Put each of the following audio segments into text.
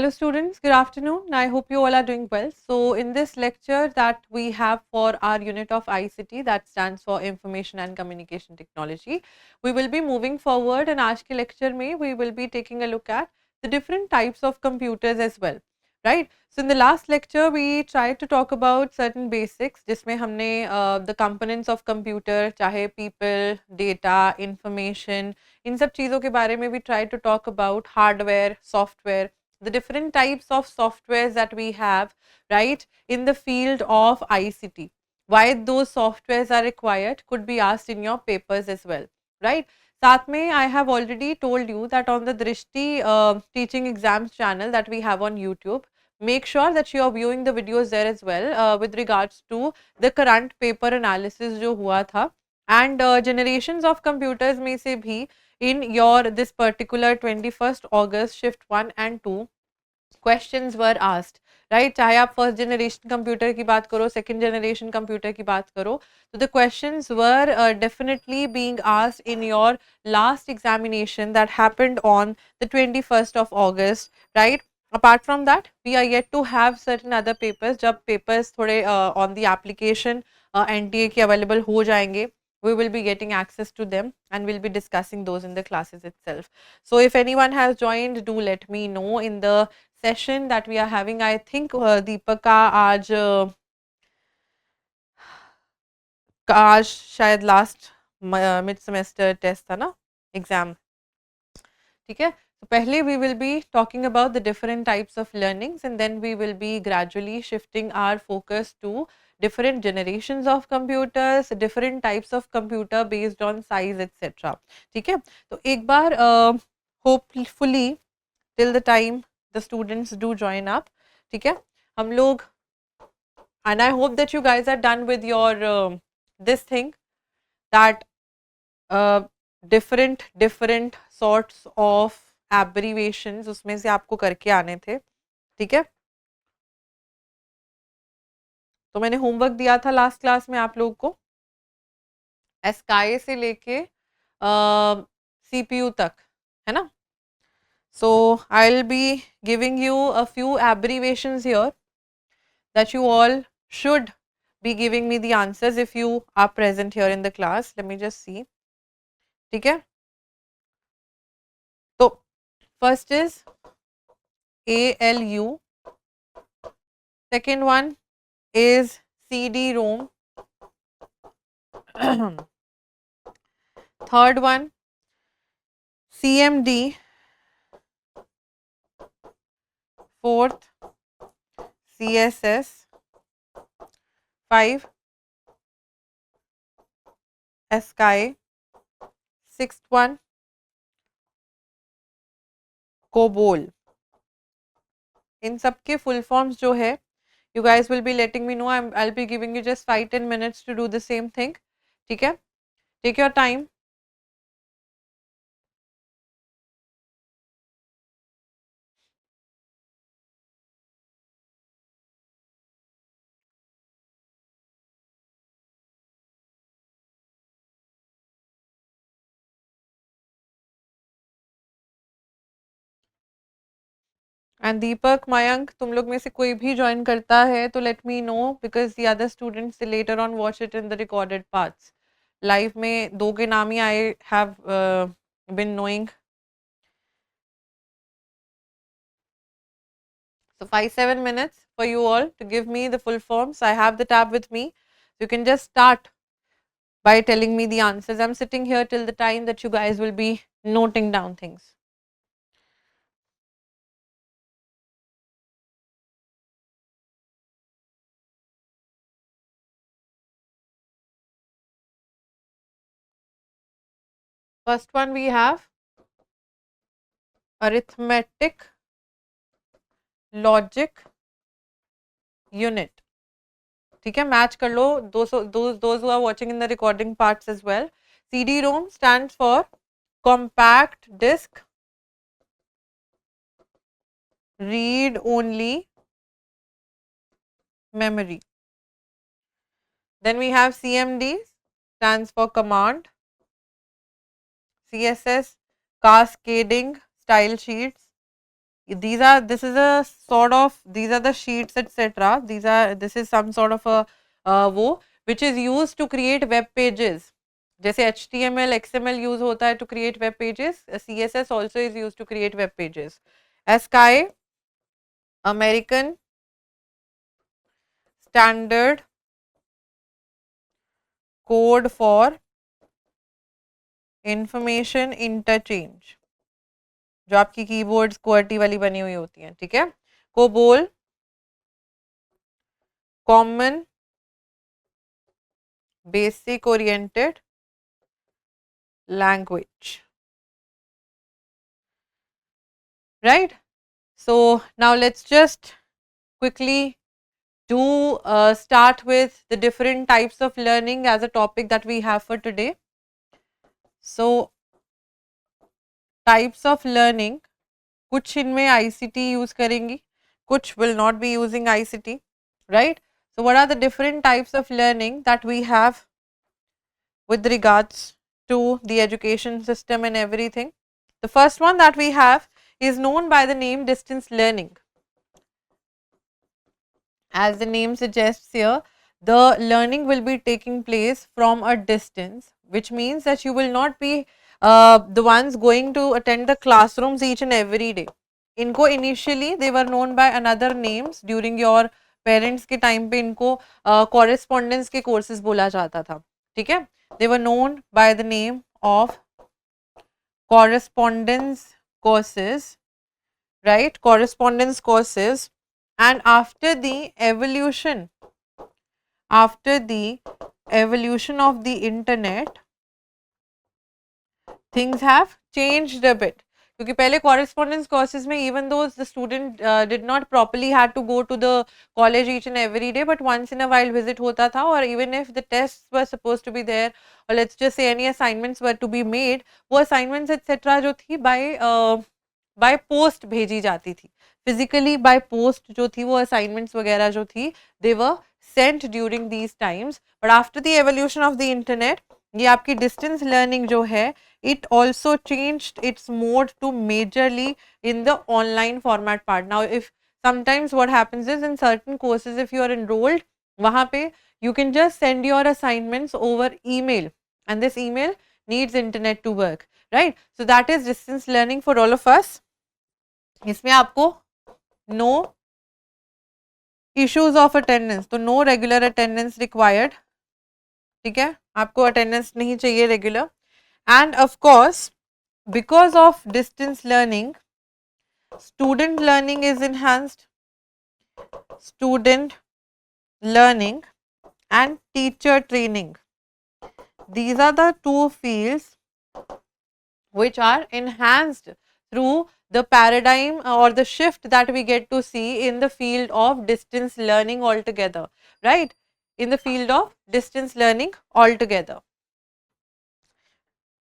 Hello students, good afternoon. I hope you all are doing well. So in this lecture that we have for our unit of ICT, that stands for Information and Communication Technology, we will be moving forward, and आज के lecture में we will be taking a look at the different types of computers as well, right? So in the last lecture we tried to talk about certain basics जिसमें हमने the components of computer, चाहे people, data, information, इन सब चीज़ों के बारे में we tried to talk about hardware, software, the different types of softwares that we have, right, in the field of ICT. Why those softwares are required could be asked in your papers as well, right? साथ में I have already told you that on the Drishti teaching exams channel that we have on YouTube, make sure that you are viewing the videos there as well with regards to the current paper analysis जो हुआ था, and generations of computers में से भी in your this particular 21st August shift 1 and 2 questions were asked, right? चाहे आप first generation computer की बात करो, सेकंड जनरेशन कंप्यूटर की बात करो, तो the questions were definitely being asked in your last examination that happened on the 21st of August, right? Apart from that, we are yet to have certain other papers. जब papers थोड़े on the application NTA के available हो जाएंगे, we will be getting access to them and we'll be discussing those in the classes itself. So if anyone has joined, do let me know in the session that we are having. I think Deepak का आज शायद last mid semester test था ना, exam, ठीक है? तो पहले we will be talking about the different types of learnings and then we will be gradually shifting our focus to different generations of computers, different types of computer based on size etc. ठीक है? तो एक बार hopefully till the time the students do join up, ठीक है, हम लोग, and I hope that you guys are done with your this thing that different sorts of abbreviations उसमें से आपको करके आने थे, ठीक है? तो मैंने होमवर्क दिया था लास्ट क्लास में आप लोगों को, एस्काई से लेके CPU तक, है ना? So I'll be giving you a few abbreviations here that you all should be giving me the answers if you are present here in the class. Let me just see. ठीक है? तो first is ALU. Second one is CD-ROM. Third one, CMD. Fourth, CSS. 5, ASCII. Sixth one, COBOL. इन सब के full forms जो है, you guys will be letting me know. I'll be giving you just 5-10 minutes to do the same thing. ठीक है? Take your time. And दीपक, मयंक, तुम लोग में से कोई भी ज्वाइन करता है तो let me know, because the other students later on watch it in the recorded parts. Live में दो के नाम ही I have been knowing. So 5-7 minutes for you all to give me the full forms. I have the tab with me. You can just start by telling me the answers. I'm sitting here till the time that you guys will be noting down things. First one we have arithmetic logic unit. ठीक है, match कर लो. those who are watching in the recording parts as well. CD-ROM stands for compact disk read only memory. Then we have CMD, stands for command. CSS, cascading style sheets. this is a sort of, these are the sheets etc. This is some sort of a वो which is used to create web pages. जैसे HTML, XML use होता है to create web pages, CSS also is used to create web pages. ASCII, American Standard Code for Information Interchange, जो आपकी keyboards QWERTY वाली बनी हुई होती हैं, ठीक है. COBOL, Common Basic Oriented Language, right? So now let's just quickly do start with the different types of learning as a topic that we have for today. So types of learning, कुछ इनमें ICT use करेंगी, कुछ will not be using ICT, right? So what are the different types of learning that we have with regards to the education system and everything? The first one that we have is known by the name distance learning. As the name suggests here, the learning will be taking place from a distance, which means that you will not be the ones going to attend the classrooms each and every day. इनको initially they were known by another names. During your parents के time पे इनको correspondence के courses बोला जाता था, ठीक है. They were known by the name of correspondence courses, right? Correspondence courses. And after the evolution of the internet, things have changed a bit. क्योंकि पहले correspondence courses में even though the student did not properly had to go to the college each and every day, but once in a while visit होता था, or even if the tests were supposed to be there, or let's just say any assignments were to be made, वो assignments etc जो थी by post भेजी जाती थी. Physically by post जो थी वो assignments वगैरह जो थी, they were sent during these times. But after the evolution of the internet, ये आपकी distance learning जो है, it also changed its mode to majorly in the online format part. Now if sometimes what happens is in certain courses if you are enrolled, वहाँ पे you can just send your assignments over email, and this email needs internet to work, right? So that is distance learning for all of us. इसमें आपको no issues of attendance, तो no regular attendance required, ठीक है, आपको attendance नहीं चाहिए regular. And of course because of distance learning, student learning is enhanced, student learning and teacher training, these are the two fields which are enhanced through the paradigm or the shift that we get to see in the field of distance learning altogether, right? In the field of distance learning altogether,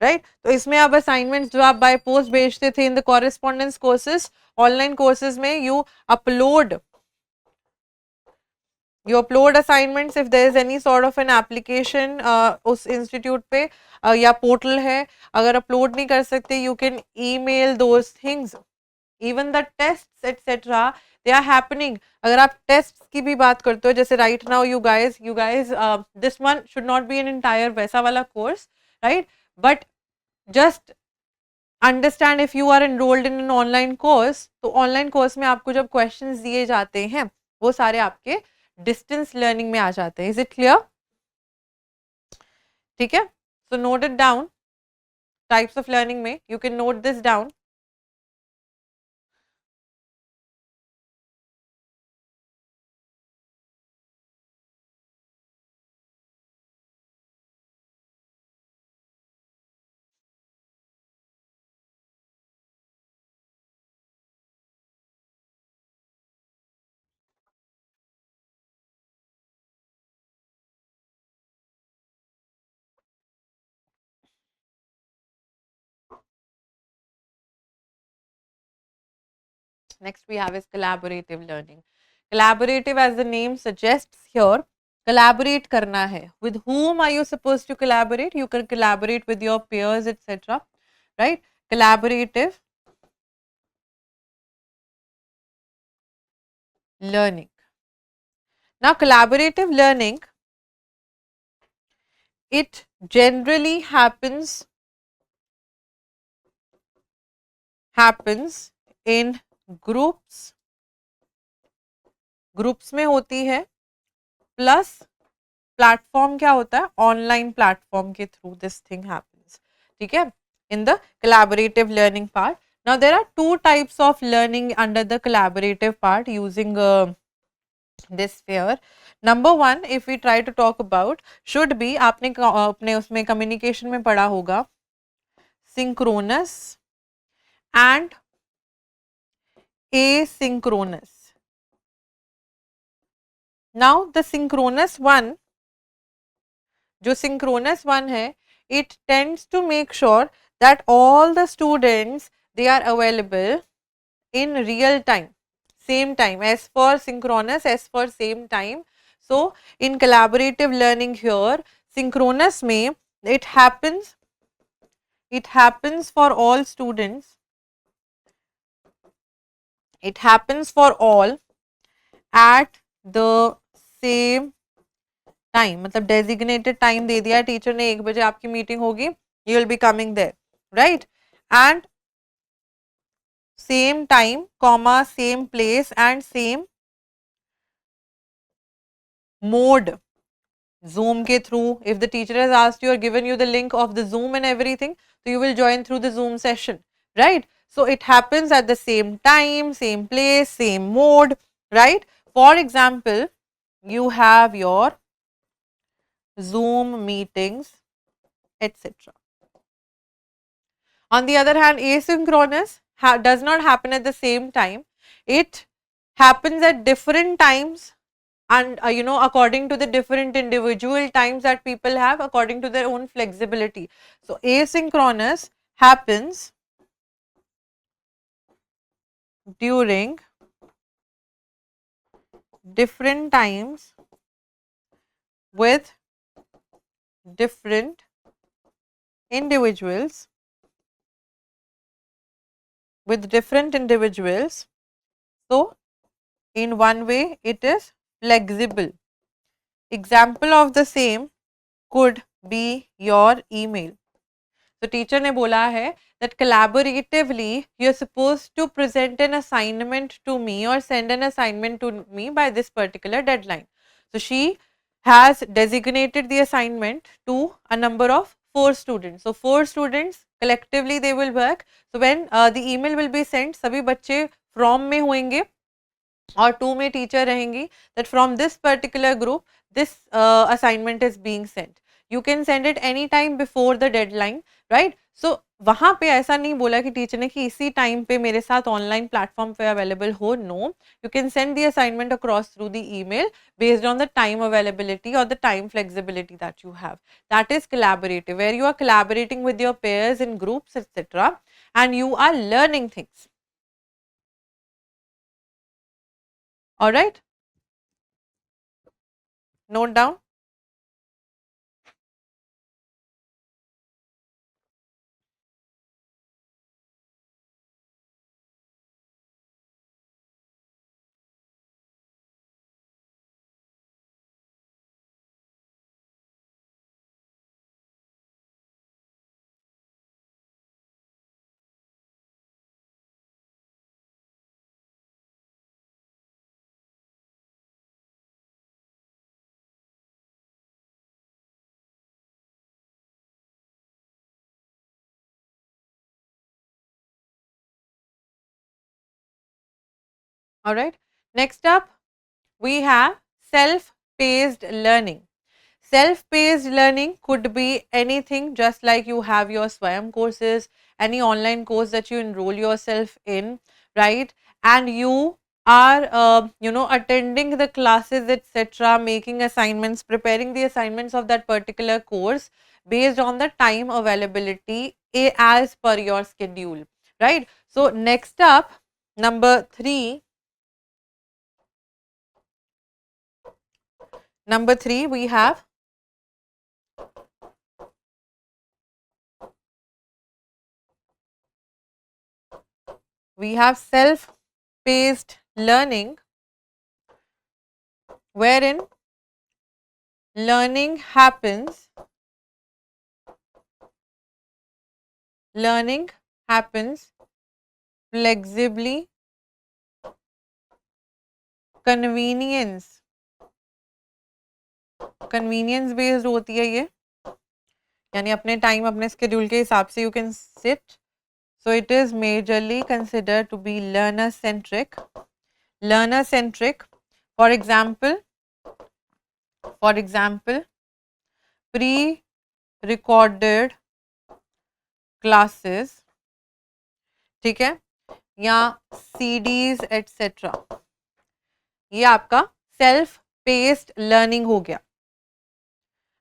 right? तो इसमें अब assignments जो आप by post भेजते थे in the correspondence courses, online courses में you upload assignments if there is any sort of an application उस institute पे या portal है, अगर upload नहीं कर सकते you can email those things. Even the tests etc they are happening. अगर आप tests की भी बात करते हो, जैसे right now you guys this one should not be an entire वैसा वाला course, right? But just understand if you are enrolled in an online course, तो online course में आपको जब questions दिए जाते हैं वो सारे आपके distance learning में आ जाते हैं. Is it clear? ठीक है, so note it down. Types of learning में you can note this down. Next we have is collaborative learning. Collaborative, as the name suggests here, collaborate करना है. With whom are you supposed to collaborate? You can collaborate with your peers etc, right? Collaborative learning. Now, collaborative learning, it generally happens in groups. Groups में होती है, plus platform क्या होता है, online platform के through this thing happens. ठीक है, in the collaborative learning part. Now there are two types of learning under the collaborative part using this sphere. Number one, if we try to talk about, should be, आपने अपने उसमें communication में पढ़ा होगा, synchronous and asynchronous. Now the synchronous one, जो synchronous one है, it tends to make sure that all the students, they are available in real time, same time, as for synchronous, as for same time. So in collaborative learning here, synchronous में it happens for all students, it happens for all at the same time, मतलब designated time दे दिया teacher ने, 1 बजे आपकी meeting होगी, you will be coming there, right, and same time comma same place and same mode, Zoom के through. If the teacher has asked you or given you the link of the Zoom and everything, so you will join through the Zoom session, right? So it happens at the same time, same place, same mode, right? For example, you have your Zoom meetings, etc. On the other hand, asynchronous does not happen at the same time. It happens at different times, and according to the different individual times that people have, according to their own flexibility. So asynchronous happens during different times with different individuals, so in one way it is flexible. Example of the same could be your email. So teacher ने बोला है that collaboratively you are supposed to present an assignment to me or send an assignment to me by this particular deadline. So she has designated the assignment to a number of 4 students. So 4 students collectively they will work. So when the email will be sent, सभी बच्चे from में होंगे और 2 में teacher रहेंगी, that from this particular group this assignment is being sent. You can send it any time before the deadline, right? So वहाँ पे ऐसा नहीं बोला कि टीचर ने कि इसी टाइम पे मेरे साथ ऑनलाइन प्लेटफॉर्म पे अवेलेबल हो. No, you can send the assignment across through the email based on the time availability or the time flexibility that you have. That is collaborative, where you are collaborating with your peers in groups, etc. and you are learning things. All right, note down. All right. Next up, we have self-paced learning. Self-paced learning could be anything, just like you have your Swayam courses, any online course that you enroll yourself in, right? And you are, attending the classes, etc., making assignments, preparing the assignments of that particular course based on the time availability as per your schedule, right? So next up, number 3, we have self-paced learning. wherein learning happens flexibly, convenience based होती है ये, यानी अपने time अपने schedule के हिसाब से you can sit. So it is majorly considered to be learner centric. For example, pre-recorded classes, ठीक है, या CDs etc. ये आपका सेल्फ पेस्ड लर्निंग हो गया.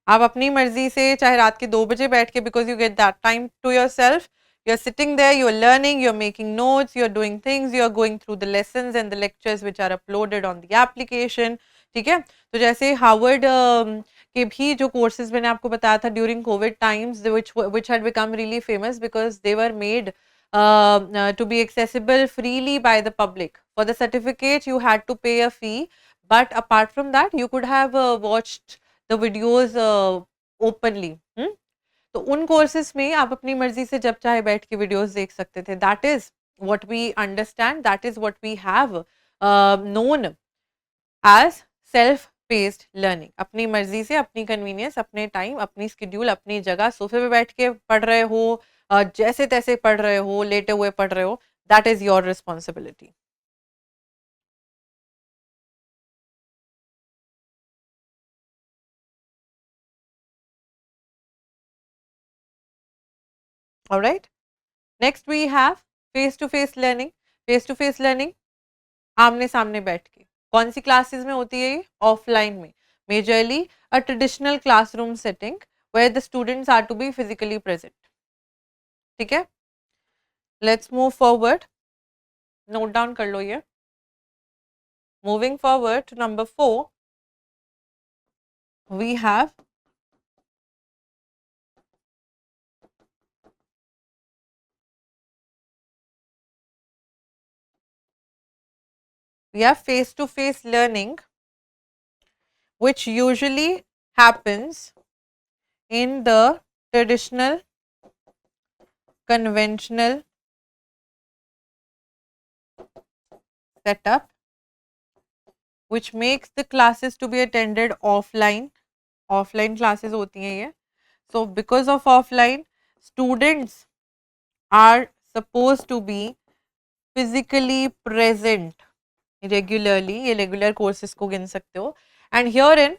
आप अपनी मर्जी से चाहे रात के 2 बजे बैठ के, because you get that time to yourself, you are sitting there, you are learning, you are making notes, you are doing things, you are going through the lessons and the lectures which are uploaded on the application. ठीक है, तो जैसे Harvard के भी जो courses मैंने आपको बताया था during Covid times, which had become really famous because they were made to be accessible freely by the public. For the certificate, you had to pay a fee, but apart from that, you could have watched the videos openly. तो उन courses में आप अपनी मर्जी से जब चाहे बैठ के वीडियोस देख सकते थे. That is what we understand, that is what we have known as self paced learning. अपनी मर्जी से, अपनी कन्वीनियंस, अपने टाइम, अपनी स्केड्यूल, अपनी जगह, सोफे पे बैठ के पढ़ रहे हो, जैसे तैसे पढ़ रहे हो, लेटे हुए पढ़ रहे हो, that is your responsibility. Alright. Next we have face to face learning. Face to face learning आमने सामने बैठ के. कौन सी क्लासेस में होती है ये? ऑफलाइन में. Majorly a traditional classroom setting where the students are to be physically present. ठीक है, let's move forward. Note down कर लो ये. Moving forward to number 4, we have face to face learning, which usually happens in the traditional conventional setup, which makes the classes to be attended offline. Offline classes होती हैं ये. So because of offline, students are supposed to be physically present regularly. ये regular courses को गिन सकते हो. And herein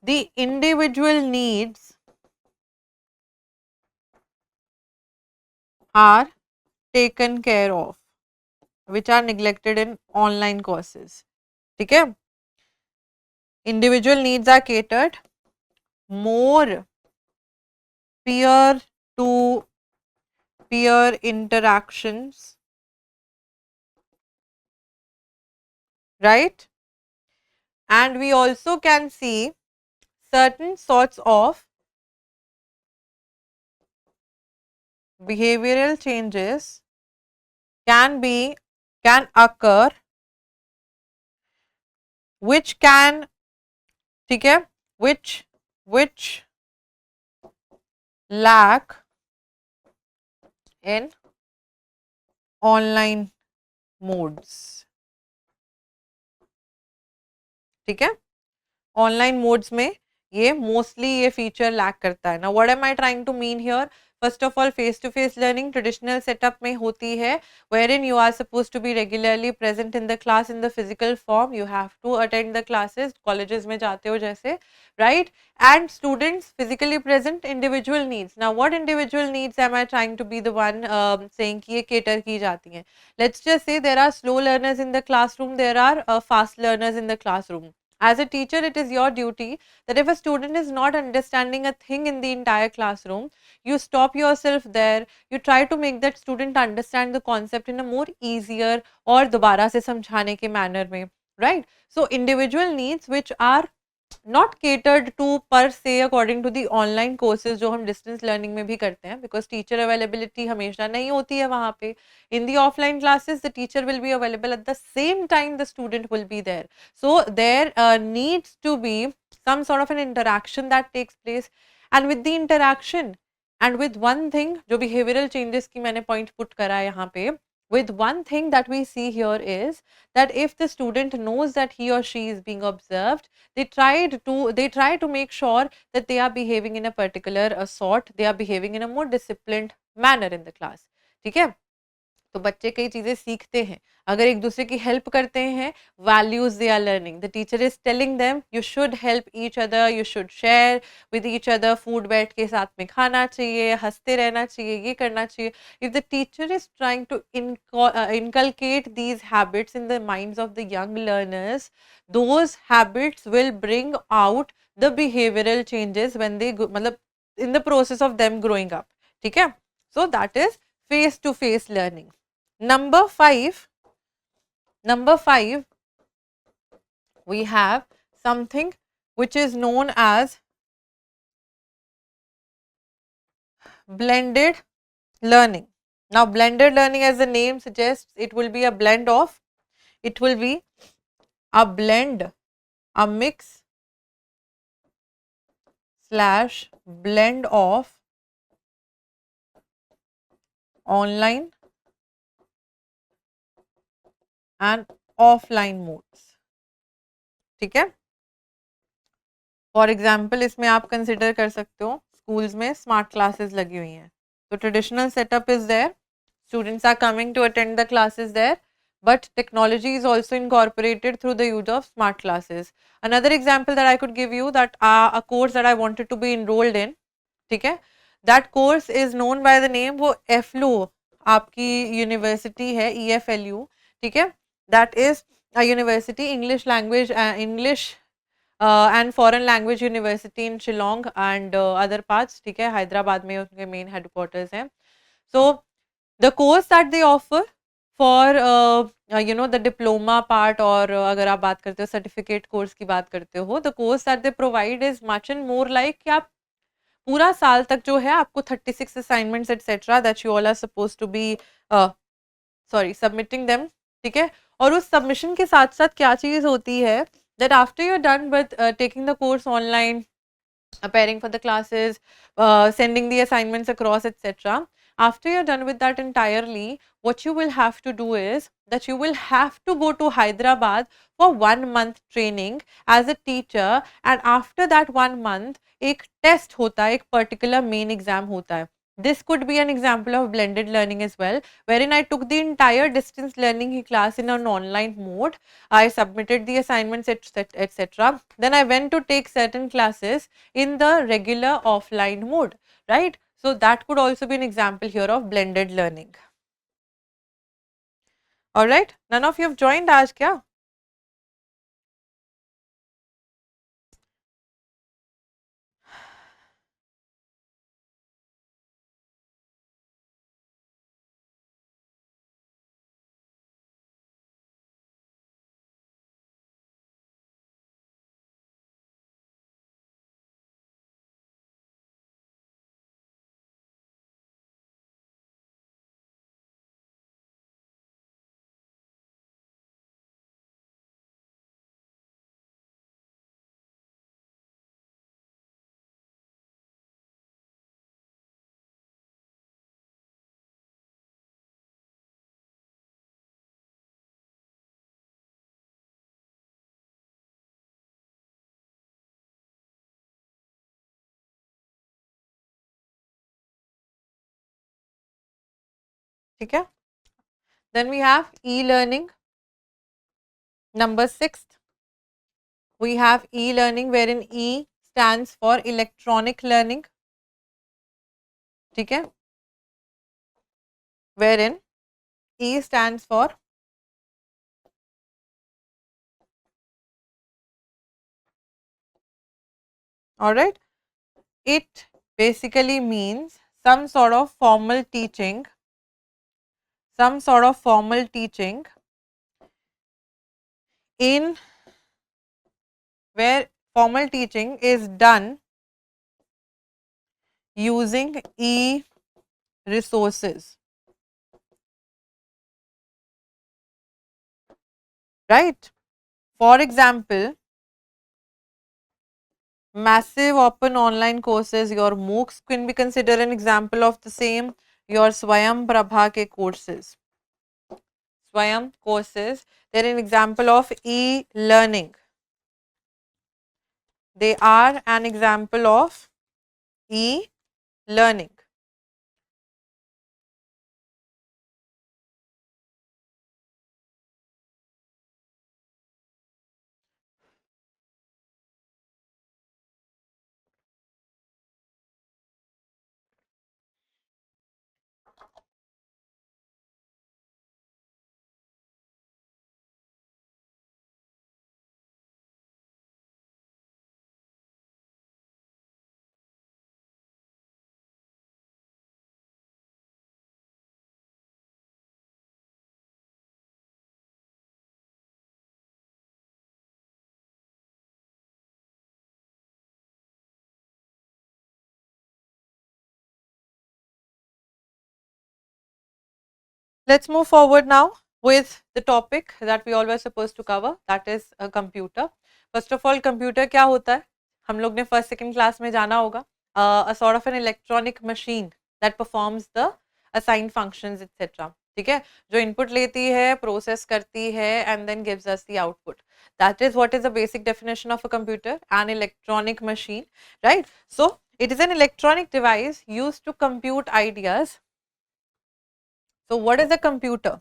the individual needs are taken care of, which are neglected in online courses. ठीक है, individual needs are catered. More peer to peer interactions, right? And we also can see certain sorts of behavioral changes can occur, which can, ठीक है, which lack in online modes. ठीक है, online modes में ये mostly ये feature lack करता है. ना what am I trying to mean here? First of all, face to face learning traditional setup में होती है, wherein you are suppose to be regularly present in the class in the physical form. You have to attend the classes, colleges में जाते हो जैसे, right? And students physically present. Individual needs, now what individual needs am I trying to be the one saying कि ये cater की जाती हैं? Let's just say there are slow learners in the classroom, there are fast learners in the classroom. As a teacher, it is your duty that if a student is not understanding a thing in the entire classroom, you stop yourself there, you try to make that student understand the concept in a more easier और दोबारा से समझाने के manner में, right? So individual needs which are not catered to per se according to the online courses जो हम distance learning में भी करते हैं, बिकॉज टीचर अवेलेबिलिटी हमेशा नहीं होती है वहाँ पे. In the offline classes the teacher will be available at the same time the student will be there. So there needs to be some sort of an interaction that takes place, and with the interaction and with one thing जो behavioral changes की मैंने point put करा है यहाँ पे, with one thing that we see here is that if the student knows that he or she is being observed, they try to make sure that they are behaving in a particular sort, they are behaving in a more disciplined manner in the class. ठीक है. तो बच्चे कई चीज़ें सीखते हैं अगर एक दूसरे की हेल्प करते हैं. Values they are learning, the teacher is telling them you should help each other, you should share with each other, food बैठ के साथ में खाना चाहिए, हंसते रहना चाहिए, ये करना चाहिए. If the teacher is trying to inculcate these habits in the minds of the young learners, those habits will bring out the behavioral changes when they मतलब in the process of them growing up. ठीक है. So that is face to face learning. Number five, we have something which is known as blended learning. Now, blended learning, as the name suggests, it will be a blend of, it will be a blend, a mix slash blend of online and offline modes. ठीक है. For example इसमें आप consider कर सकते हो schools में smart classes लगी हुई हैं. तो traditional setup is there, students are coming to attend the classes there, but technology is also incorporated through the use of smart classes. Another example that I could give you, that a course that I wanted to be enrolled in, ठीक है, that course is known by the name, वो FLU आपकी university है, EFLU. ठीक है. that is a university, English language, English and foreign language university in Shillong and other parts. ठीक है. हैदराबाद में उनके मेन हेडक्वार्टर्स हैं. So the course that they offer for the diploma part, और अगर आप बात करते हो सर्टिफिकेट कोर्स की बात करते हो, the course that they provide is much and more like कि आप पूरा साल तक जो है आपको 36 assignments etc that you all are supposed to be submitting them. ठीक है. और उस सबमिशन के साथ साथ क्या चीज़ होती है, that after you're done with taking the course online, preparing for the classes, sending the assignments across, etc. After you're done with that entirely, what you will have to do is that you will have to go to Hyderabad for 1 month training as a teacher, and after that 1 month, एक test होता है, एक particular main exam होता है. This could be an example of blended learning as well, wherein I took the entire distance learning class in an online mode. I submitted the assignments, etc. Then I went to take certain classes in the regular offline mode, right? So that could also be an example here of blended learning. All right, none of you have joined आज क्या? ठीक है. Then we have e-learning. Number 6, we have e-learning, wherein E stands for electronic learning. ठीक है. Wherein E stands for all right. It basically means some sort of formal teaching, in where formal teaching is done using e-resources, right? For example, massive open online courses, your MOOCs can be considered an example of the same, your Swayam Prabha ke courses. Swayam courses, they're an example of e-learning. They are an example of e-learning. Let's move forward now with the topic that we all were supposed to cover, that is a computer. First of all, computer क्या होता है? हम लोग ने first second class में जाना होगा. A sort of an electronic machine that performs the assigned functions etc. ठीक है, जो input लेती है, process करती है and then gives us the output. That is what is the basic definition of a computer, an electronic machine, right? So it is an electronic device used to compute ideas. So what is a computer?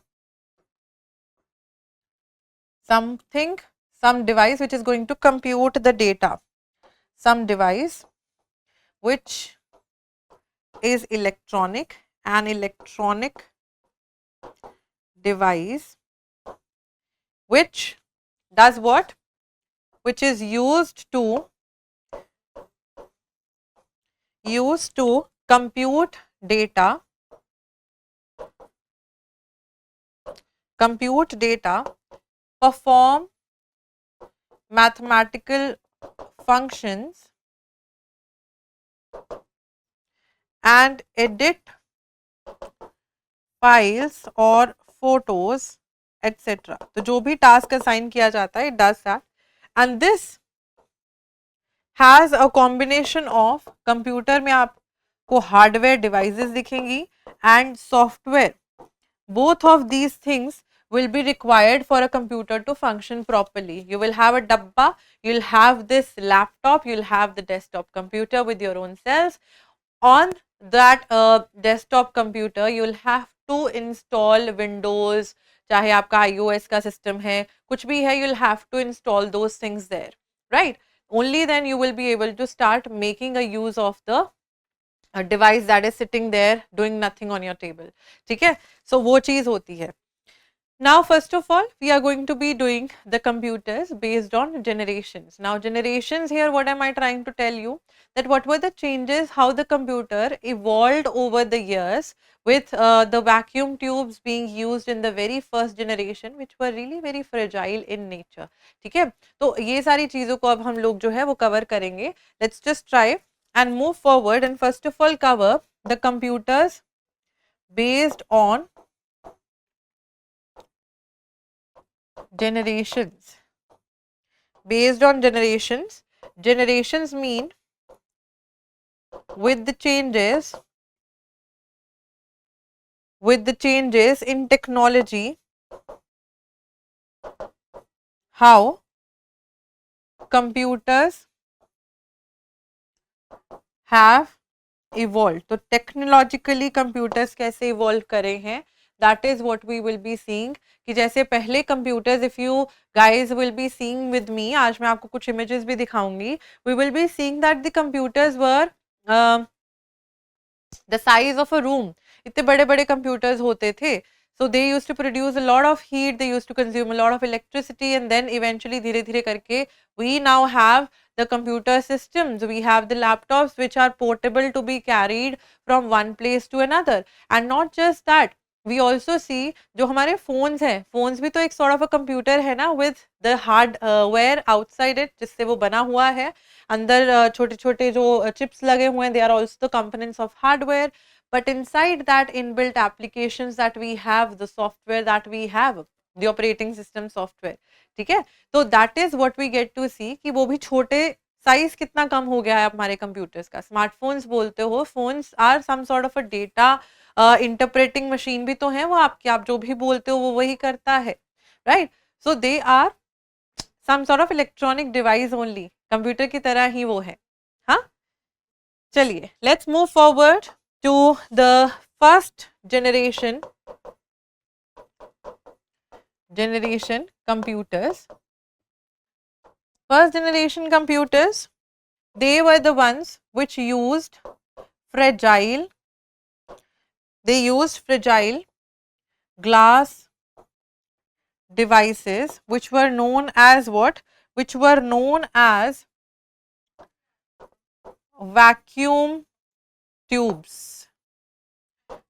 Something, some device which is going to compute the data. Some device which is electronic, an electronic device which does what? Which is used to compute data, perform mathematical functions and edit files or photos etc. तो जो भी task assign किया जाता है, it does that, and this has a combination of, computer में आपको hardware devices दिखेंगी and software. Both of these things will be required for a computer to function properly. You will have a dabba, you'll have this laptop, you'll have the desktop computer with your own cells. On that desktop computer, you'll have to install Windows, चाहे आपका iOS का system है, कुछ भी है, you'll have to install those things there, right? Only then you will be able to start making a use of the a device that is sitting there doing nothing on your table. ठीक है, so वो चीज़ होती है. Now first of all, we are going to be doing the computers based on generations. Now generations here, what am I trying to tell you? That what were the changes, how the computer evolved over the years with the vacuum tubes being used in the very first generation, which were really very fragile in nature. ठीक है, तो ये सारी चीज़ों को अब हम लोग जो है वो cover करेंगे. Let's just try and move forward and first of all cover the computers based on generations. Based on generations, generations mean with the changes in technology, how computers have evolved. तो technologically computers कैसे evolve करे हैं, that is what we will be seeing. कि जैसे पहले computers, if you guys will be seeing with me, आज मैं आपको कुछ images भी दिखाऊंगी, we will be seeing that the computers were the size of a room. इतने बड़े बड़े computers होते थे. So they used to produce a lot of heat, they used to consume a lot of electricity, and then eventually धीरे धीरे करके we now have the computer systems, we have the laptops which are portable to be carried from one place to another. And not just that, we also see जो हमारे phones हैं, phones भी तो एक sort of a computer है ना, with the hardware outside it, जिससे वो बना हुआ है। अंदर छोटे छोटे जो चिप्स लगे हुए हैं, they are also the components of hardware, but inside that inbuilt applications that we have, the software that we have, the operating system software, ठीक है। तो that is what we get to see कि वो भी छोटे size कितना कम हो गया है हमारे कंप्यूटर्स का। स्मार्टफोन्स बोलते हो, phones are some sort of a data interpreting machine भी तो है वो आपकी, आप जो भी बोलते हो वो वही करता है, right. So they are some sort of electronic device only, computer की तरह ही वो है। हाँ, चलिए let's move forward to the first generation computers. First generation computers, they were the ones which used fragile, they used fragile glass devices which were known as what? Which were known as vacuum tubes,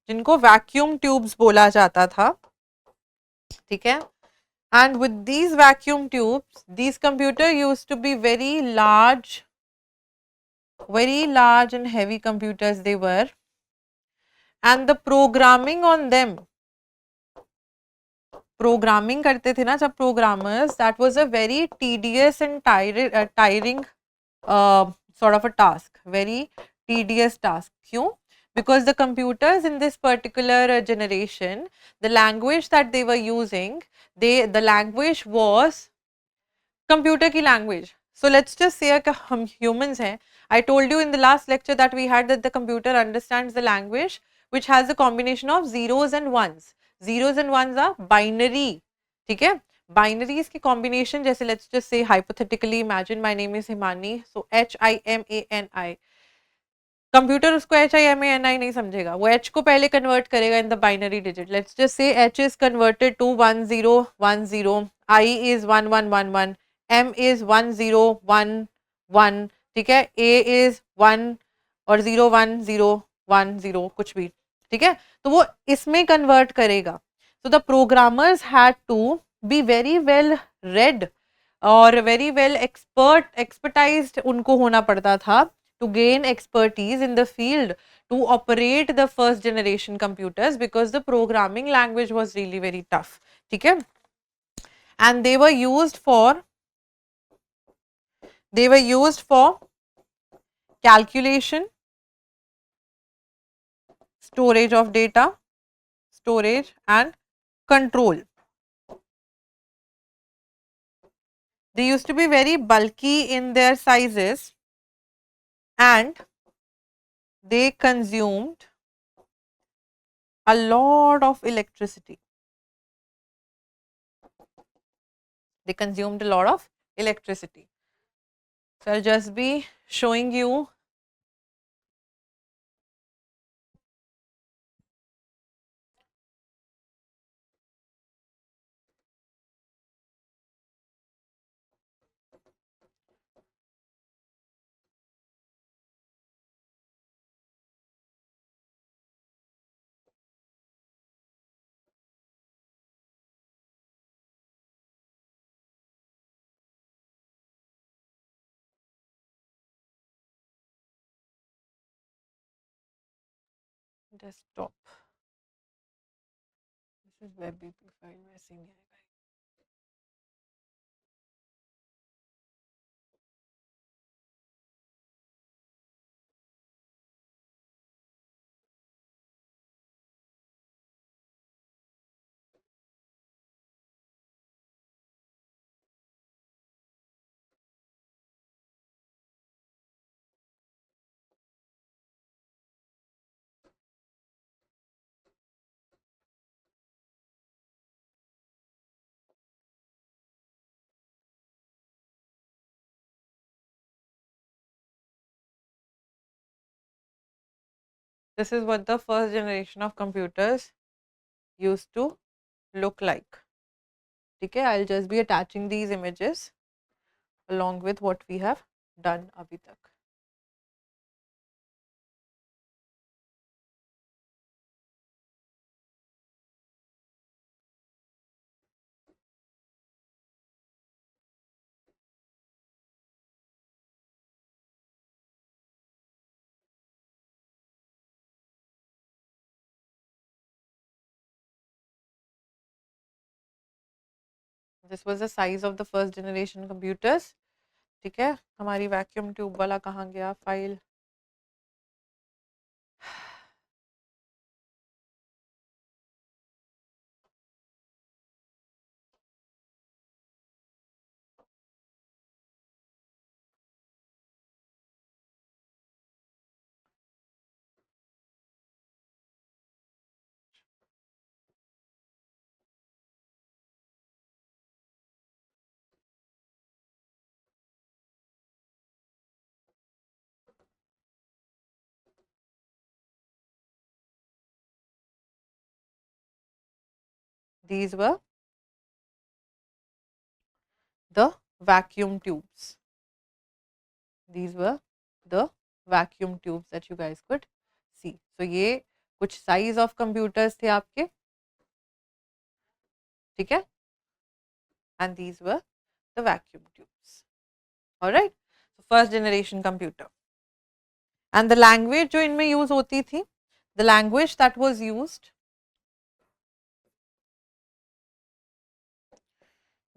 जिनको vacuum tubes बोला जाता था, ठीक है। And with these vacuum tubes, these computers used to be very large and heavy computers they were, and the programming on them, programming करते थे ना जब programmers, that was a very tedious and tiring sort of a task, very tedious task. क्यों? Because the computers in this particular generation, the language that they were using, the language was computer की language. So let's just say कि हम humans हैं. I told you in the last lecture that we had that the computer understands the language which has a combination of zeros and ones. Zeros and ones are binary. ठीक है? Binaries की combination जैसे let's just say hypothetically imagine my name is Himani. So HIMANI. Computer उसको HIMANI नहीं समझेगा, वो H को पहले कन्वर्ट करेगा in the binary digit. Let's just say H is converted to 1010, I is 1111, M is 1011, ठीक है, A इज 1 और 010110 कुछ भी, ठीक है। तो वो इसमें कन्वर्ट करेगा। So the programmers had to be very well read और वेरी वेल एक्सपर्टाइज्ड उनको होना पड़ता था to gain expertise in the field to operate the first generation computers, because the programming language was really very tough, ठीक है। And they were used for calculation, storage of data, storage and control. They used to be very bulky in their sizes and they consumed a lot of electricity. They consumed a lot of electricity. So I'll just be showing you desktop. This is web file messing. This is what the first generation of computers used to look like. Okay, I'll just be attaching these images along with what we have done abhi tak. This was the size of the first generation computers. ठीक है, हमारी vacuum tube वाला कहाँ गया file? These were the vacuum tubes. These were the vacuum tubes that you guys could see. So ये कुछ size of computers थे आपके, ठीक है? And these were the vacuum tubes. All right. So first generation computer. And the language जो इनमें use होती थी, the language that was used,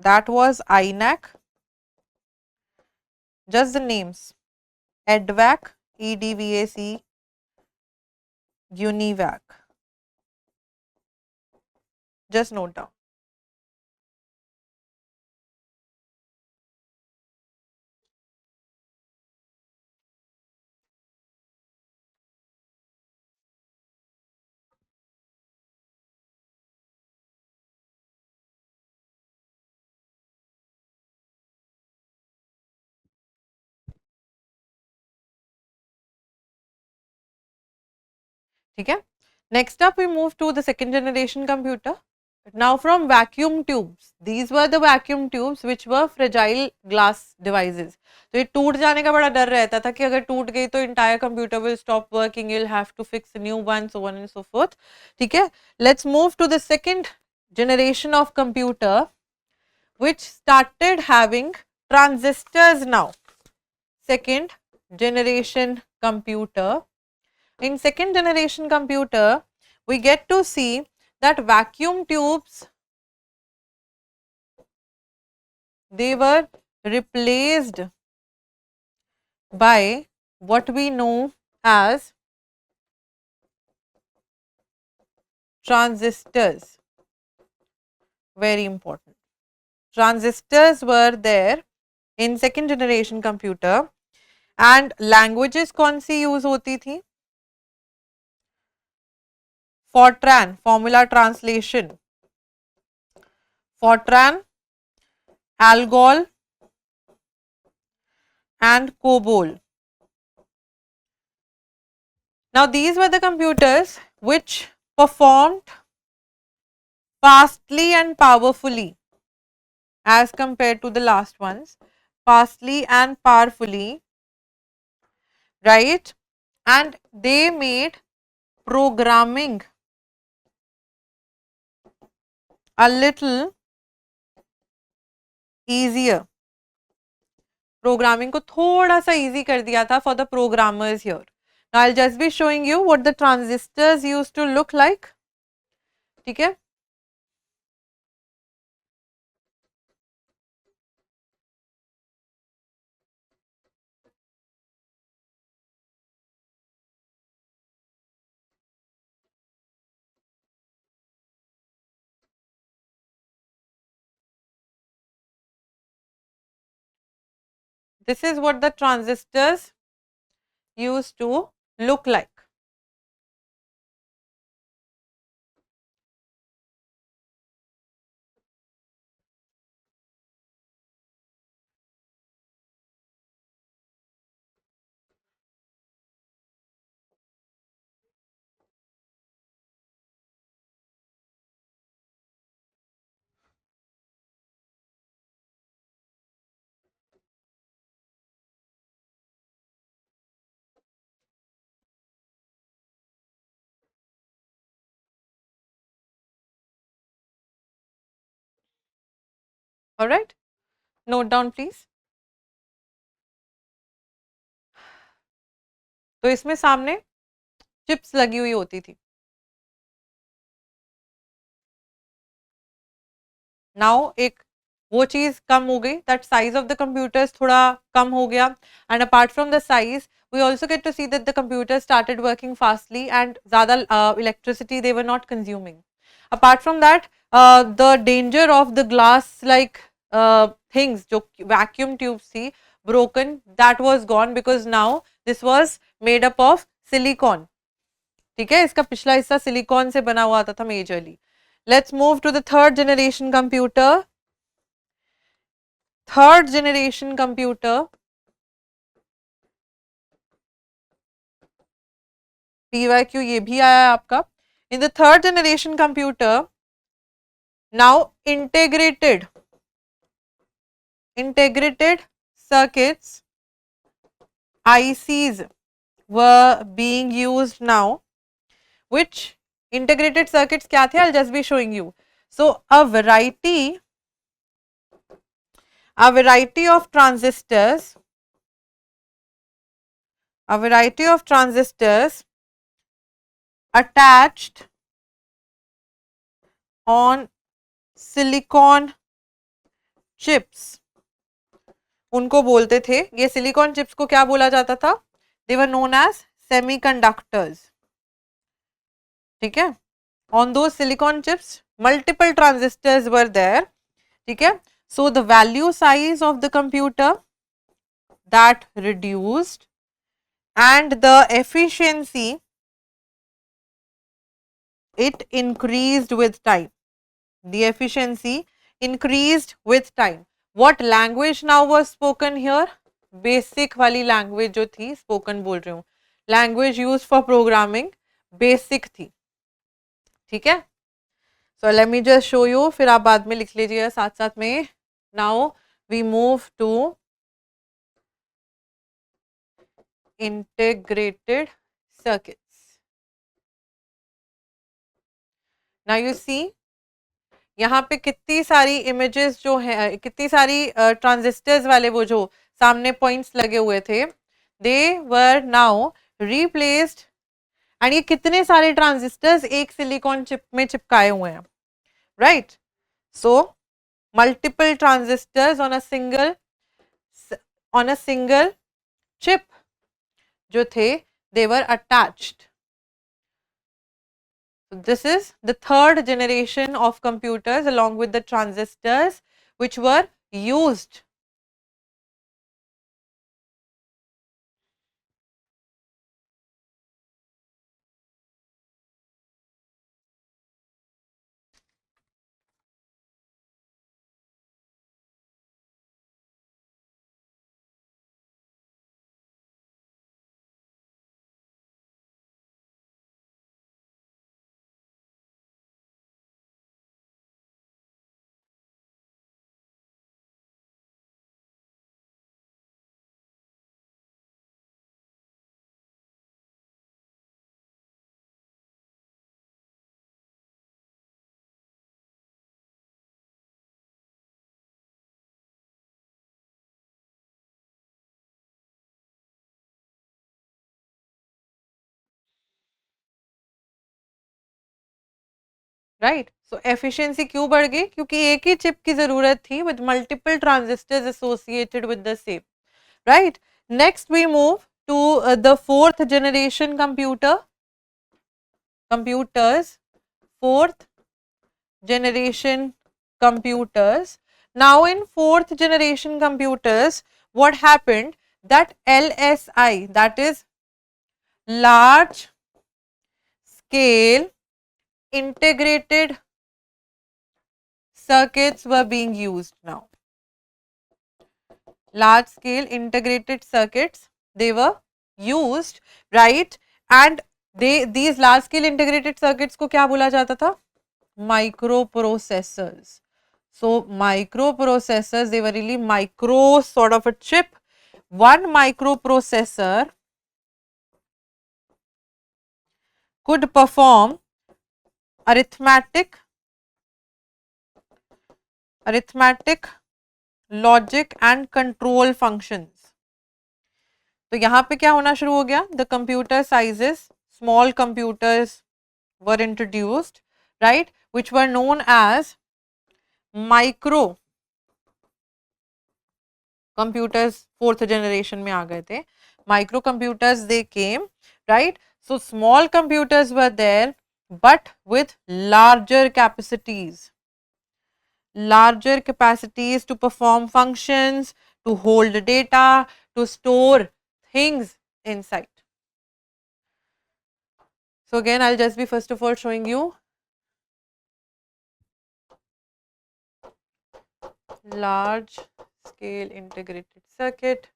that was INAC. Just the names: EDVAC, EDVAC, UNIVAC. Just note down. ठीक है? Next up, we move to the second generation computer. Now from vacuum tubes, these were the vacuum tubes which were fragile glass devices. तो ये टूट जाने का बड़ा डर रहता था कि अगर टूट गई तो entire computer will stop working, you'll have to fix a new one, so on and so forth. ठीक है? Let's move to the second generation of computer which started having transistors now. Second generation computer. In second generation computer, we get to see that vacuum tubes, they were replaced by what we know as transistors. Very important. Transistors were there in second generation computer and languages कौन सी use होती थी? Fortran, formula translation. Fortran, Algol and COBOL. Now these were the computers which performed fastly and powerfully as compared to the last ones. Fastly and powerfully, right? And they made programming a little easier. Programming को थोड़ा सा easy कर दिया था for the programmers here. Now I'll just be showing you what the transistors used to look like. ठीक है? This is what the transistors used to look like. Alright, note down please. तो इसमें सामने chips लगी हुई होती थी. Now एक वो चीज़ कम हो गई, that size of the computers थोड़ा कम हो गया, and apart from the size we also get to see that the computers started working fastly and ज़्यादा electricity they were not consuming. Apart from that, the danger of the glass like things जो vacuum tubes थी broken, that was gone because now this was made up of silicon. ठीक है, इसका पिछला हिस्सा silicon से बना हुआ आता था majorly. Let's move to the third generation computer. Third generation computer, PYQ ये भी आया है आपका. In the third generation computer, now integrated circuits, ICs were being used now. Which integrated circuits क्या थे? I'll just be showing you. So a variety of transistors, attached on silicon chips, उनको बोलते थे, ये सिलिकॉन चिप्स को क्या बोला जाता था? They were known as semiconductors. ठीक है, on two silicon chips multiple transistors were there. ठीक है, so the value size of the computer that reduced and the efficiency it increased with time. The efficiency increased with time. What language now was spoken here? Basic वाली language जो थी, spoken बोल रही हूँ. Language used for programming basic थी. ठीक है, so let me just show you, फिर आप बाद में लिख लीजिएगा साथ साथ में. Now we move to integrated circuits. Now you see, यहाँ पे कितनी सारी इमेजेस जो है, कितनी सारी ट्रांजिस्टर्स वाले वो जो सामने पॉइंट्स लगे हुए थे, दे वर नाउ रिप्लेस्ड. एंड ये कितने सारे ट्रांजिस्टर्स एक सिलिकॉन चिप में चिपकाए हुए हैं, right? So multiple transistors on a single chip जो थे, दे वर attached. This is the third generation of computers along with the transistors which were used. Right, so efficiency क्यों बढ़ गई? क्योंकि एक ही चिप की जरूरत थी with multiple transistors associated with the same. Right, next we move to the fourth generation computers, fourth generation computers. Now in fourth generation computers, what happened? That LSI, that is large scale integrated circuits were being used now. Large scale integrated circuits, they were used, right? And these large scale integrated circuits को क्या बोला जाता था? Microprocessors. So microprocessors, they were really micro sort of a chip. One microprocessor could perform arithmetic, logic and control functions. तो यहाँ पे क्या होना शुरू हो गया? The computer sizes, small computers were introduced, right, which were known as microprocessors. computers fourth generation में आ गए थे. Microcomputers they came, right? So small computers were there, but with larger capacities to perform functions, to hold data, to store things inside. So again, I'll just be first of all showing you large scale integrated circuit.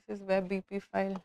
This is WebBP file.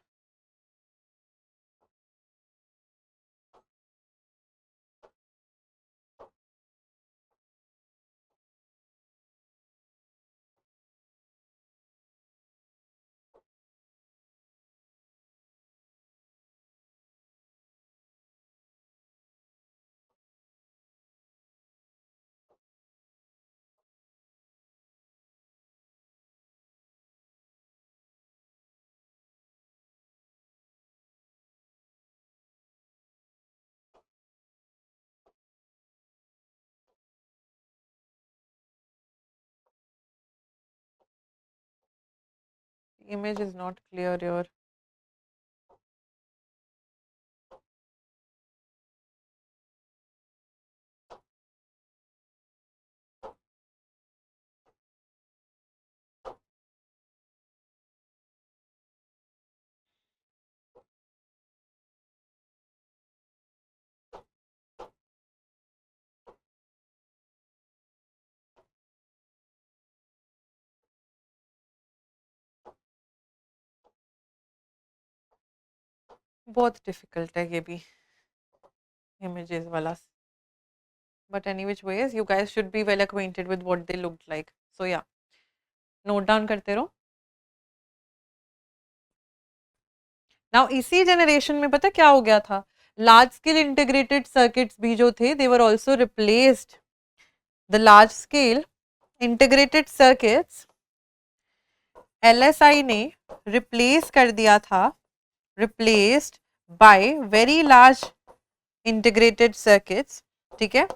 The image is not clear here. बहुत difficult है ये भी images वाला. But any which ways, you guys should be well acquainted with what they looked like. So yeah, note down करते रहो. Now इसी generation में पता क्या हो गया था? Large scale integrated circuits भी जो थे, they were also replaced. The large scale integrated circuits LSI ने replace कर दिया था, replaced by very large integrated circuits. ठीक है?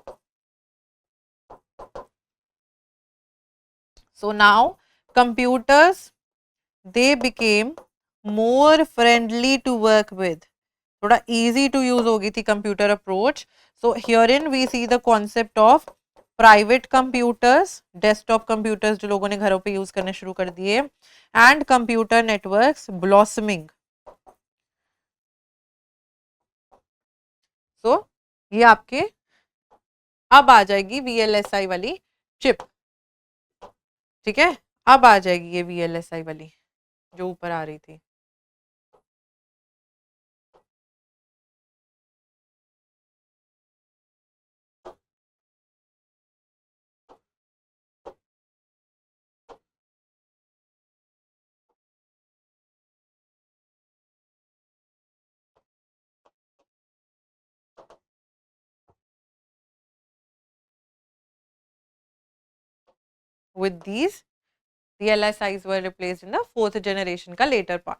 So now computers they became more friendly to work with. थोड़ा easy to use हो गई थी computer approach. So herein we see the concept of private computers, desktop computers जो लोगों ने घरों पे use करने शुरू कर दिए, and computer networks blossoming. So ये आपके अब आ जाएगी VLSI वाली चिप. ठीक है, अब आ जाएगी ये VLSI वाली जो ऊपर आ रही थी. With these, the LSIs were replaced in the fourth generation का later part.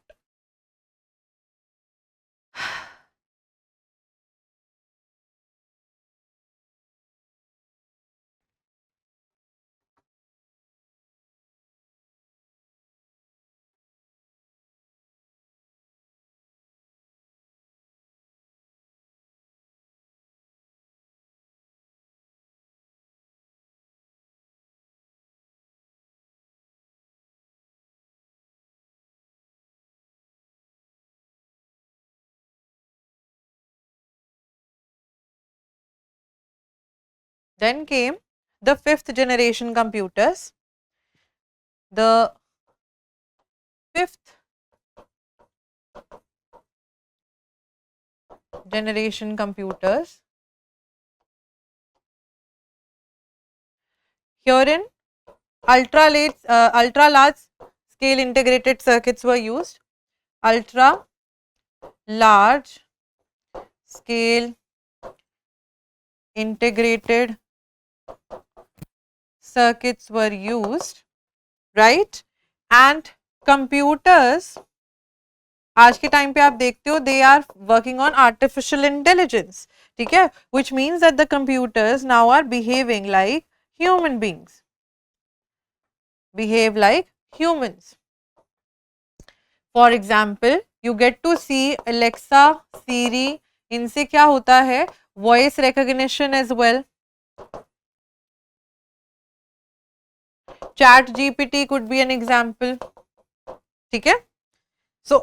Then came the fifth generation computers. The fifth generation computers. Herein, ultra large scale integrated circuits were used. Ultra large scale integrated circuits were used, right? And computers आज के time पे आप देखते हो they are working on artificial intelligence, ठीक है, which means that the computers now are behaving like human beings, behave like humans. For example, you get to see Alexa, Siri, इनसे क्या होता है, voice recognition as well. Chat GPT could be an example, ठीक है. So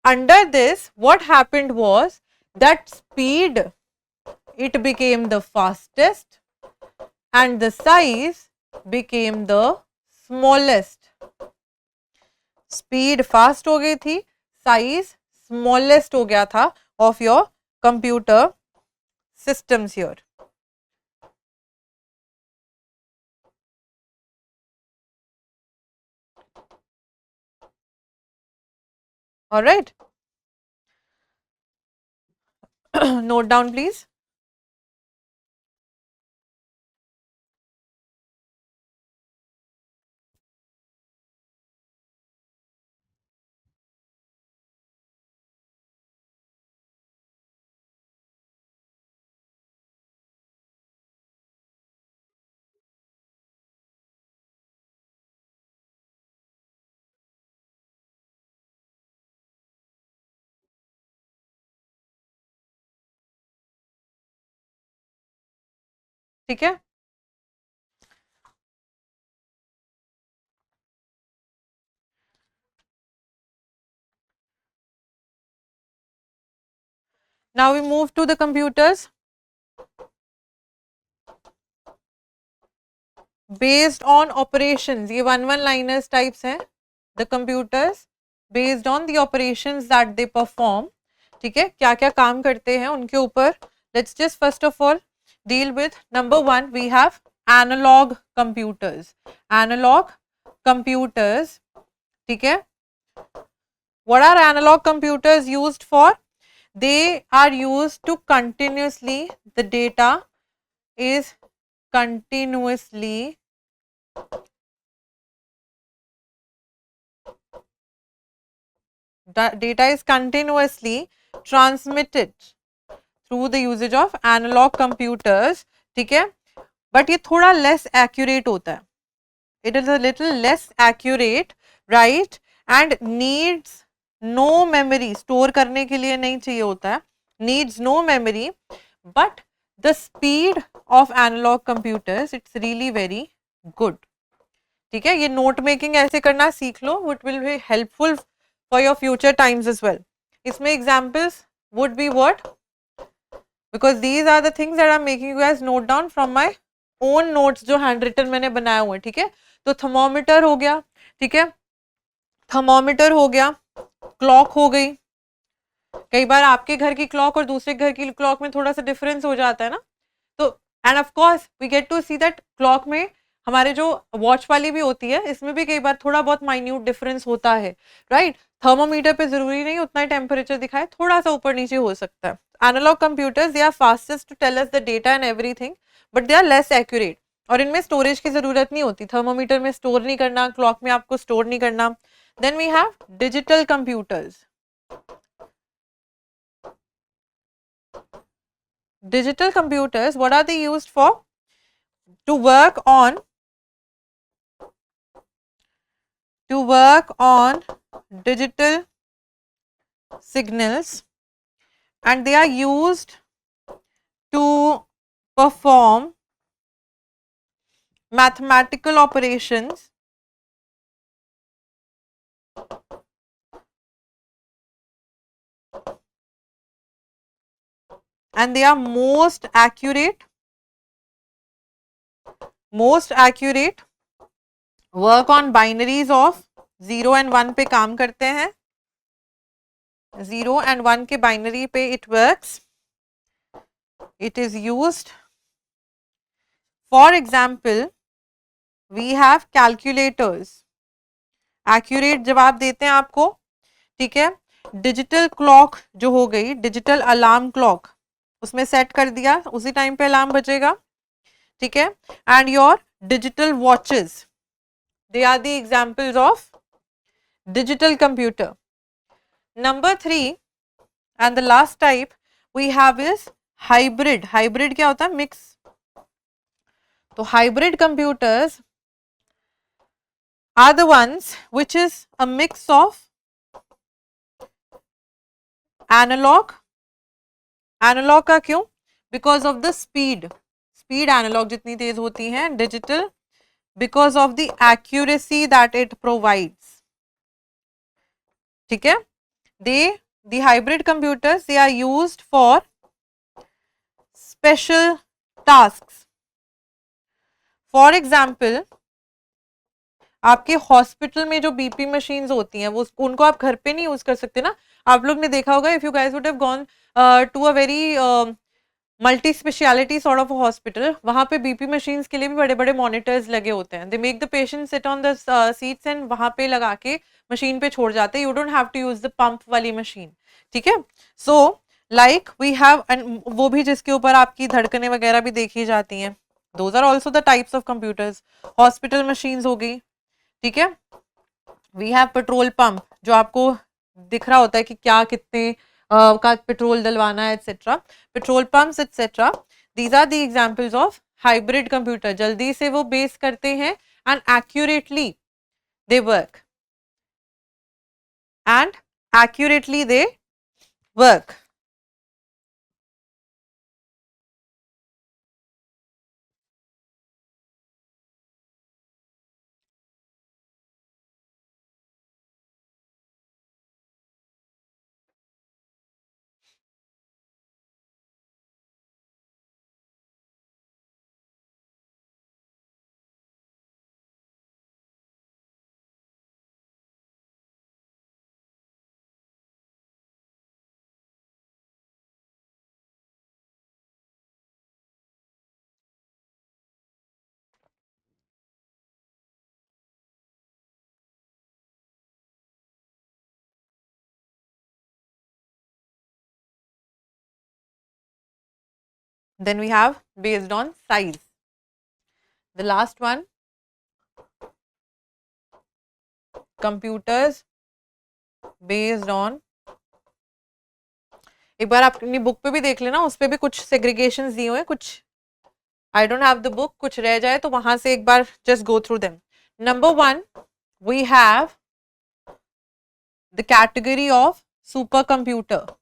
under this, what happened was that speed, it became the fastest and the size became the smallest. Speed fast हो गई थी, size smallest हो गया था of your computer systems here. All right. Note down please. ठीक है. Now we move to the computers. Based on operations, ये one liners types हैं. The computers based on the operations that they perform, ठीक है, क्या क्या काम करते हैं उनके ऊपर. Let's just first of all deal with number one. We have analog computers. Analog computers, ठीक है. What are analog computers used for? They are used to continuously, the data is continuously transmitted through the usage of analog computers, ठीक है. But ये थोड़ा less accurate होता है. It is a little less accurate, right? And needs no memory. Store करने के लिए नहीं चाहिए होता है. Needs no memory. But the speed of analog computers, it's really very good. ठीक है, ये नोट मेकिंग ऐसे करना सीख लो. It will be helpful for your future times as well. इसमें examples would be what? Because these are the things that I'm making you guys note down from my own notes जो hand written मैंने बनाया हुआ है. ठीक है, तो thermometer हो गया, ठीक है, थर्मोमीटर हो गया, क्लॉक हो गई. कई बार आपके घर की क्लॉक और दूसरे घर की क्लॉक में थोड़ा सा डिफरेंस हो जाता है ना. तो and of course we get to see that clock में हमारे जो वॉच वाली भी होती है, इसमें भी कई बार थोड़ा बहुत माइन्यूट डिफरेंस होता है, राइट. थर्मोमीटर पे जरूरी नहीं उतना ही टेम्परेचर दिखाए, थोड़ा सा ऊपर नीचे हो सकता है. Analog computers they are fastest to tell us the data and everything, but they are less accurate. और इनमें स्टोरेज की जरूरत नहीं होती. थर्मोमीटर में स्टोर नहीं करना, क्लॉक में आपको स्टोर नहीं करना. Then we have digital computers. Digital computers, what are they used for? To work on digital signals, and they are used to perform mathematical operations and they are most accurate, work on binaries of 0 and 1 पे काम करते हैं. 0 and 1 के binary पे it works. It is used. For example, we have calculators. Accurate जवाब देते हैं आपको, ठीक है. डिजिटल क्लॉक जो हो गई, डिजिटल अलार्म क्लॉक, उसमें सेट कर दिया, उसी टाइम पे अलार्म बजेगा, ठीक है. And your digital watches. They are the examples of digital computer. Number 3 and the last type we have is hybrid. Hybrid क्या होता है? Mix. तो hybrid computers are the ones which is a mix of analog. Analog का क्यों? Because of the speed. Speed analog जितनी तेज होती है. Digital because of the accuracy that it provides. ठीक है? The hybrid computers, they are used for special tasks. For example, आपके hospital में जो बीपी मशीन्स होती हैं वो उनको आप घर पे नहीं यूज कर सकते ना. आप लोग ने देखा होगा, if you guys would have gone to a very multi speciality sort of hospital, वहां पे बीपी मशीन्स के लिए भी बड़े बड़े मॉनिटर्स लगे होते हैं. They make the patient sit on the seats and वहां पे लगा के मशीन पे छोड़ जाते हैं. You don't have to use the pump वाली मशीन. ठीक है? So like we have, and वो भी जिसके ऊपर आपकी धड़कने वगैरह भी देखी जाती हैं. Those are also the types of computers. Hospital machines हो गई. ठीक है? वी हैव पेट्रोल पंप जो आपको दिख रहा होता है कि क्या कितने का पेट्रोल डलवाना है etcetera. Petrol pumps etcetera, these are the examples of hybrid computer. जल्दी से वो बेस करते हैं and accurately they work. And accurately they work. Then we have based on size. The last one, computers based on, एक बार आप अपनी book पे भी देख लेना, उस पे भी कुछ सेग्रीगेशंस दिए हुए हैं. कुछ I don't have the book, कुछ रह जाए तो वहां से एक बार just go through them. Number 1 we have the category of supercomputer.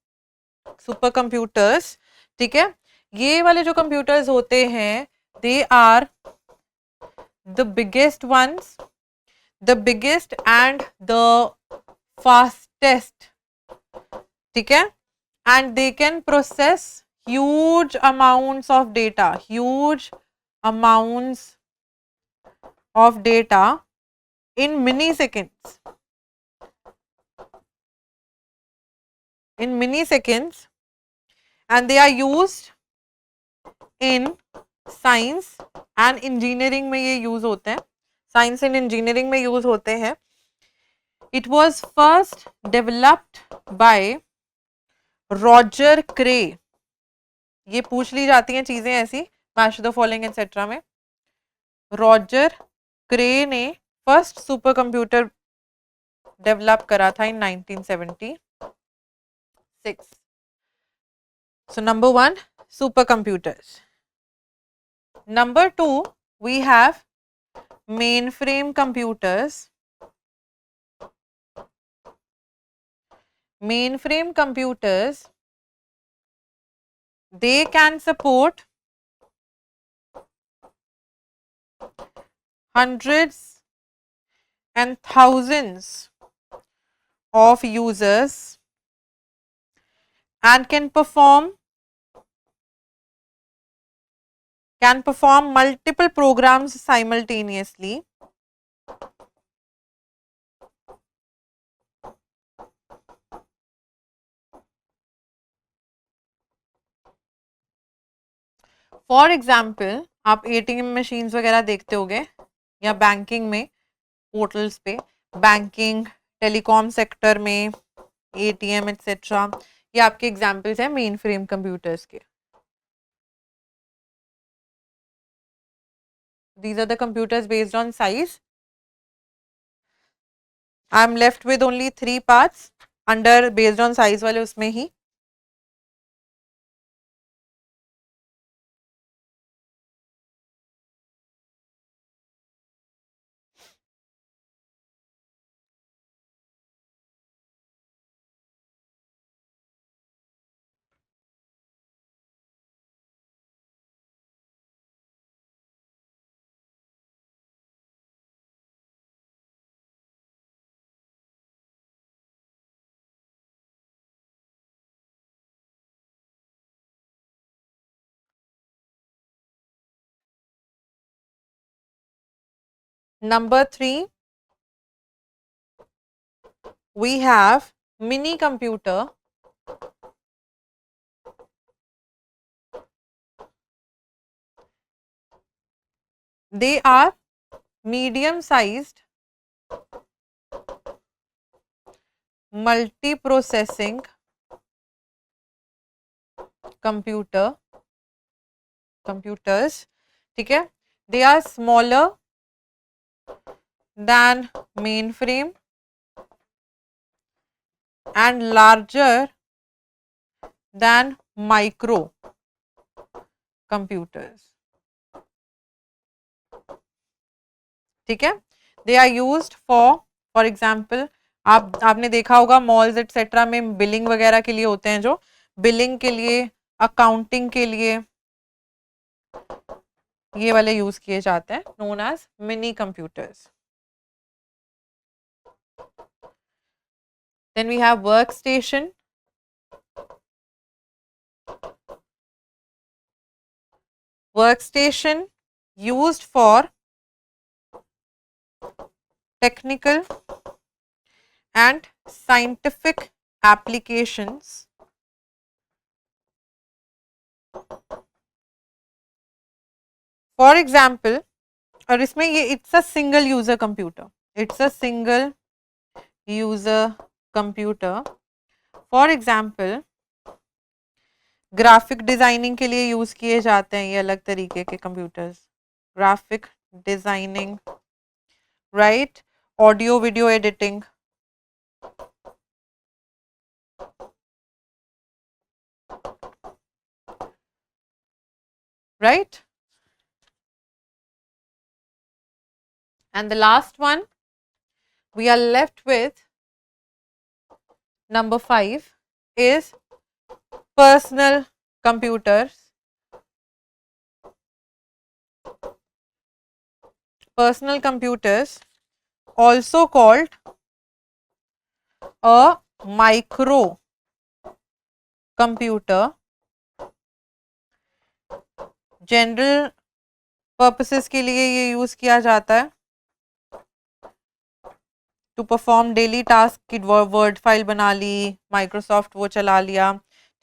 Supercomputers. ठीक है? ये वाले जो कंप्यूटर्स होते हैं, they are the biggest ones, the biggest and the fastest. ठीक है? And they can process huge amounts of data, huge amounts of data in milliseconds. In milliseconds, and they are used in science and engineering में ये use होते हैं. Science and engineering में use होते हैं. It was first developed by Roger Cray. ये पूछ ली जाती हैं चीजें ऐसी मैच द फॉलोइंग एक्सेट्रा में. रॉजर क्रे ने फर्स्ट सुपर कंप्यूटर डेवलप करा था in 1976. So number 1 supercomputers. Number 2 we have mainframe computers. Mainframe computers, they can support hundreds and thousands of users and can perform multiple programs simultaneously. For example, आप ATM machines वगैरह देखते होंगे या banking में portals पे, banking, telecom sector में, ATM etcetera, ये आपके एग्जाम्पल्स हैं मेन फ्रेम कंप्यूटर्स के. These are the computers based on size. I am left with only 3 parts under based on size वाले उसमें ही. Number 3, we have mini computer. They are medium sized multi-processing computers. ठीक है. They are smaller than mainframe and larger than micro computers. ठीक है. They are used for example, आपने देखा होगा malls etcetera में बिलिंग वगैरह के लिए होते हैं, जो बिलिंग के लिए, अकाउंटिंग के लिए ये वाले यूज किए जाते हैं, known as mini computers. Then we have workstation. Workstation used for technical and scientific applications. For example, और इसमें ये it's a single user computer. It's a single user computer. For example, graphic designing के लिए use किए जाते हैं ये अलग तरीके के computers. Graphic designing, right. Audio video editing, right? And the last one, we are left with number 5 is personal computers. Personal computers, also called a micro computer. General purposes के लिए ये यूज किया जाता है टू परफॉर्म डेली टास्क की. Word file बना ली, Microsoft वो चला लिया.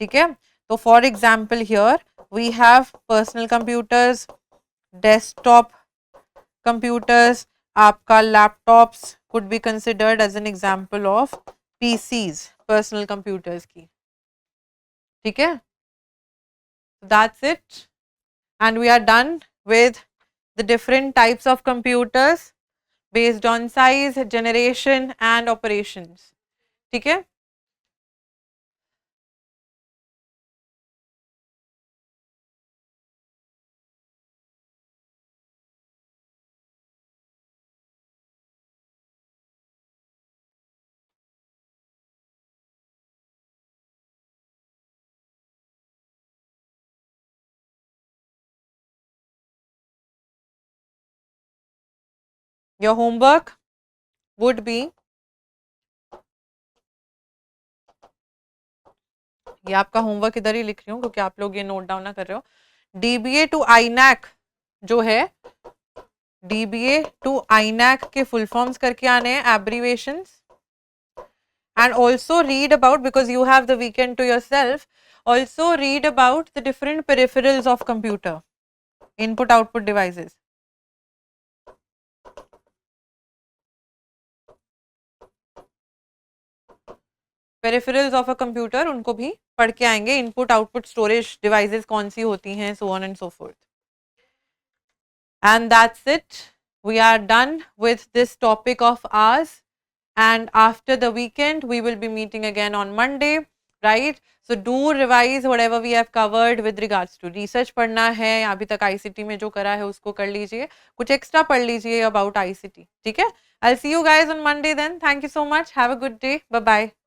ठीक है. तो for example here we have personal computers, desktop computers. आपका laptops could be considered as an example of PCs, personal computers की. ठीक है. That's it. And we are done with the different types of computers based on size, generation and operations. ठीक है. Your homework would be, ये आपका homework इधर ही लिख रही हूँ क्योंकि आप लोग ये नोट डाउन ना कर रहे हो. डीबीए टू आईनैक जो है, डीबीए टू आईनैक के फुल फॉर्म्स करके आने हैं, abbreviations. And also read about, because you have the weekend to yourself, also read about the different peripherals of computer, input output devices. Peripherals of a computer उनको भी पढ़ के आएंगे. Input output storage devices कौन सी होती हैं, so on and so fourth. And that's it. We are done with this topic of ours. And after the weekend, we will be meeting again on Monday, right? So do revise whatever we have covered with regards to research. पढ़ना है अभी तक ICT में जो करा है उसको कर लीजिए, कुछ एक्स्ट्रा पढ़ लीजिए about ICT, ठीक है? I'll see you guys on Monday then. Thank you so much. Have a good day. Bye bye.